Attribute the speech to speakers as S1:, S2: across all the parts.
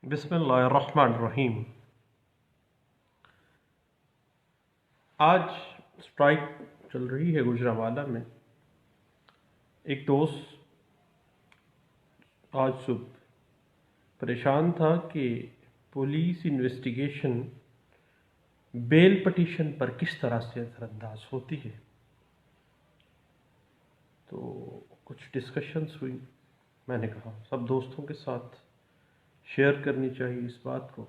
S1: بسم اللہ الرحمن الرحیم۔ آج اسٹرائک چل رہی ہے گوجرانوالہ میں۔ ایک دوست آج صبح پریشان تھا کہ پولیس انویسٹیگیشن بیل پٹیشن پر کس طرح سے اثر انداز ہوتی ہے، تو کچھ ڈسکشنز ہوئی۔ میں نے کہا سب دوستوں کے ساتھ شیئر کرنی چاہیے اس بات کو۔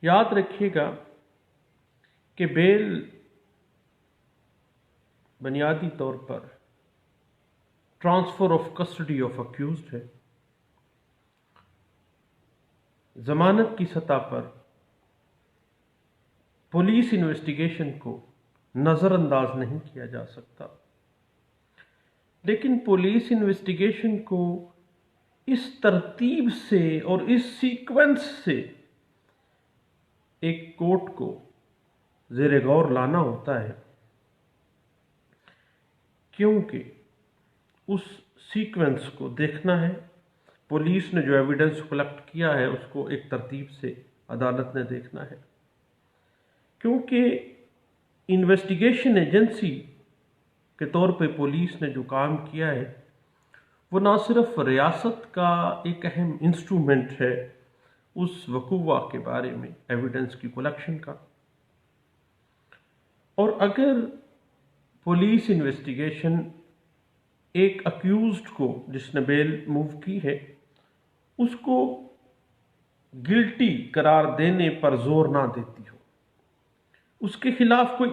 S1: یاد رکھیے گا کہ بیل بنیادی طور پر transfer of custody of accused ہے۔ ضمانت کی سطح پر پولیس انویسٹیگیشن کو نظر انداز نہیں کیا جا سکتا، لیکن پولیس انویسٹیگیشن کو اس ترتیب سے اور اس سیکوینس سے ایک کورٹ کو زیر غور لانا ہوتا ہے، کیونکہ اس سیکوینس کو دیکھنا ہے۔ پولیس نے جو ایویڈنس کلیکٹ کیا ہے اس کو ایک ترتیب سے عدالت نے دیکھنا ہے، کیونکہ انویسٹیگیشن ایجنسی کے طور پہ پولیس نے جو کام کیا ہے وہ نہ صرف ریاست کا ایک اہم انسٹرومنٹ ہے اس وقوع کے بارے میں ایویڈنس کی کلیکشن کا، اور اگر پولیس انویسٹیگیشن ایک اکیوزڈ کو جس نے بیل موو کی ہے اس کو گلٹی قرار دینے پر زور نہ دیتی ہو، اس کے خلاف کوئی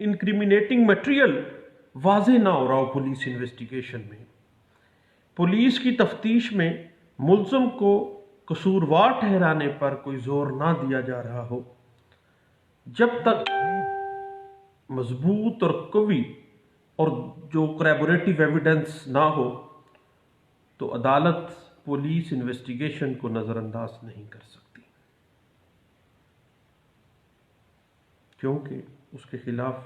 S1: انکریمنیٹنگ میٹیریل واضح نہ ہو رہا ہو پولیس انویسٹیگیشن میں، پولیس کی تفتیش میں ملزم کو قصوروار ٹھہرانے پر کوئی زور نہ دیا جا رہا ہو، جب تک مضبوط اور قوی اور جو کریبوریٹو ایویڈنس نہ ہو تو عدالت پولیس انویسٹیگیشن کو نظر انداز نہیں کر سکتی، کیونکہ اس کے خلاف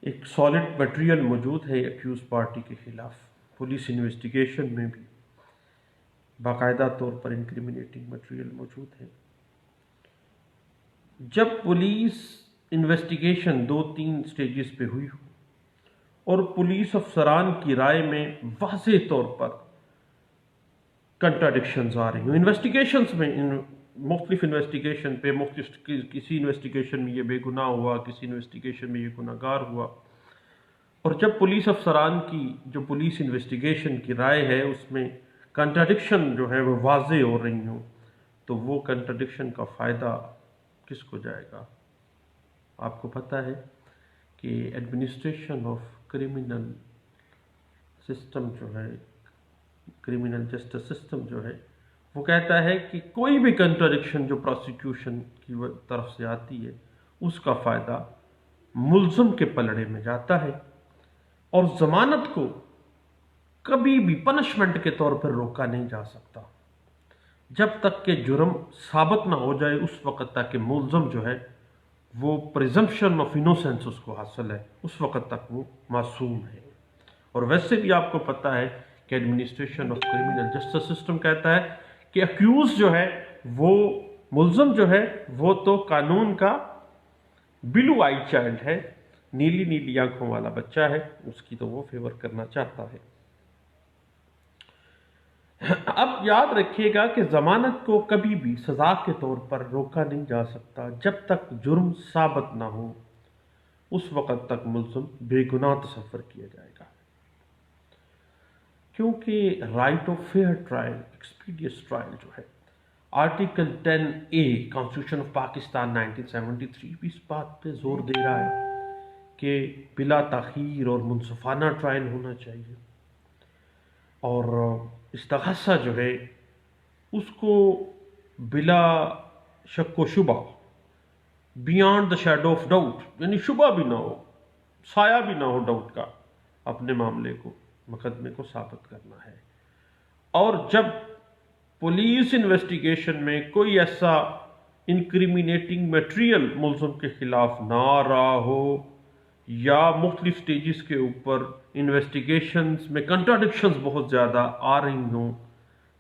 S1: ایک سالڈ میٹیریل موجود ہے ایکیوز پارٹی کے خلاف۔ پولیس انویسٹیگیشن میں بھی باقاعدہ طور پر انکریمنیٹنگ میٹیریل موجود ہے۔ جب پولیس انویسٹیگیشن 2-3 سٹیجز پہ ہوئی ہو اور پولیس افسران کی رائے میں واضح طور پر کنٹراڈکشنز آ رہی ہوں، انویسٹیگیشنز میں مختلف انویسٹیگیشن پہ کسی انویسٹیگیشن میں یہ بے گناہ ہوا، کسی انویسٹیگیشن میں یہ گناہ گار ہوا، اور جب پولیس افسران کی جو پولیس انویسٹیگیشن کی رائے ہے اس میں کنٹراڈکشن جو ہے وہ واضح ہو رہی ہوں، تو وہ کنٹراڈکشن کا فائدہ کس کو جائے گا؟ آپ کو پتہ ہے کہ ایڈمنسٹریشن آف کرمنل سسٹم جو ہے، کرمنل جسٹس سسٹم جو ہے، وہ کہتا ہے کہ کوئی بھی کنٹراڈکشن جو پروسیکیوشن کی طرف سے آتی ہے اس کا فائدہ ملزم کے پلڑے میں جاتا ہے، اور ضمانت کو کبھی بھی پنشمنٹ کے طور پر روکا نہیں جا سکتا جب تک کہ جرم ثابت نہ ہو جائے، اس وقت تک کہ ملزم جو ہے وہ پریزمپشن آف انوسنس اس کو حاصل ہے، اس وقت تک وہ معصوم ہے۔ اور ویسے بھی آپ کو پتہ ہے کہ administration of criminal justice system کہتا ہے کہ اکیوز جو ہے وہ ملزم جو ہے وہ تو قانون کا بلو آئی چائلڈ ہے، نیلی آنکھوں والا بچہ ہے، اس کی تو وہ فیور کرنا چاہتا ہے۔ اب یاد رکھیے گا کہ ضمانت کو کبھی بھی سزا کے طور پر روکا نہیں جا سکتا جب تک جرم ثابت نہ ہو، اس وقت تک ملزم بے گناہ تصور کیا جائے گا، کیونکہ right of fair trial, expeditious trial جو ہے، article 10A constitution of Pakistan 1973 بھی اس بات پہ زور دے رہا ہے کہ بلا تاخیر اور منصفانہ ٹرائل ہونا چاہیے، اور استغاثہ جو ہے اس کو بلا شک و شبہ، beyond the shadow of doubt, یعنی شبہ بھی نہ ہو، سایہ بھی نہ ہو ڈاؤٹ کا، اپنے معاملے کو، مقدمے کو ثابت کرنا ہے۔ اور جب پولیس انویسٹیگیشن میں کوئی ایسا انکریمنیٹنگ میٹیریل ملزم کے خلاف نہ آ رہا ہو یا مختلف سٹیجز کے اوپر انویسٹیگیشنز میں کنٹراڈکشنز بہت زیادہ آ رہی ہوں،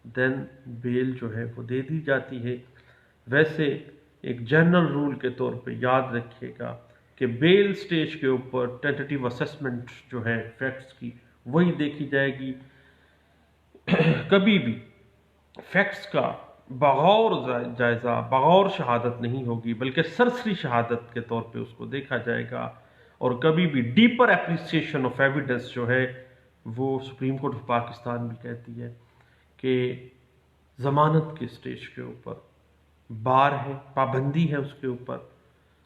S1: دین بیل جو ہے وہ دے دی جاتی ہے۔ ویسے ایک جنرل رول کے طور پہ یاد رکھیے گا کہ بیل سٹیج کے اوپر ٹینٹیٹیو اسیسمنٹ جو ہے فیکٹس کی وہی دیکھی جائے گی، کبھی بھی فیکٹس کا بغور جائزہ بغور شہادت نہیں ہوگی، بلکہ سرسری شہادت کے طور پہ اس کو دیکھا جائے گا، اور کبھی بھی ڈیپر اپریسیشن آف ایویڈنس جو ہے وہ سپریم کورٹ آف پاکستان بھی کہتی ہے کہ ضمانت کے سٹیج کے اوپر بار ہے، پابندی ہے اس کے اوپر،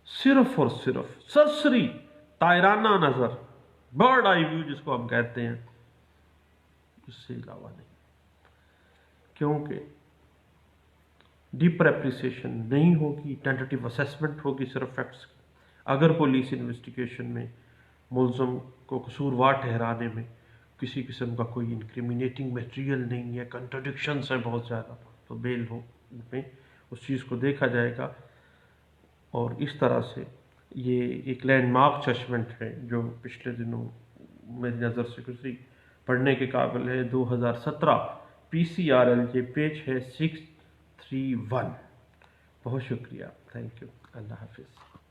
S1: صرف اور صرف سرسری طائرانہ نظر، برڈ آئی ویو جس کو ہم کہتے ہیں، اس سے علاوہ نہیں، کیونکہ ڈیپر اپریسیشن نہیں ہوگی، ٹینٹیٹیو اسیسمنٹ ہوگی صرف فیکٹس کی۔ اگر پولیس انویسٹیگیشن میں ملزم کو قصوروار ٹھہرانے میں کسی قسم کا کوئی انکریمینیٹنگ میٹیریل نہیں ہے، کنٹراڈکشنز ہیں بہت زیادہ، تو بیل میں اس چیز کو دیکھا جائے گا۔ اور اس طرح سے یہ ایک لینڈ مارک ججمنٹ ہے جو پچھلے دنوں میری نظر سے گزری، پڑھنے کے قابل ہے۔ 2017 PCRL، یہ پیج ہے 631۔ بہت شکریہ، تھینک یو، اللہ حافظ۔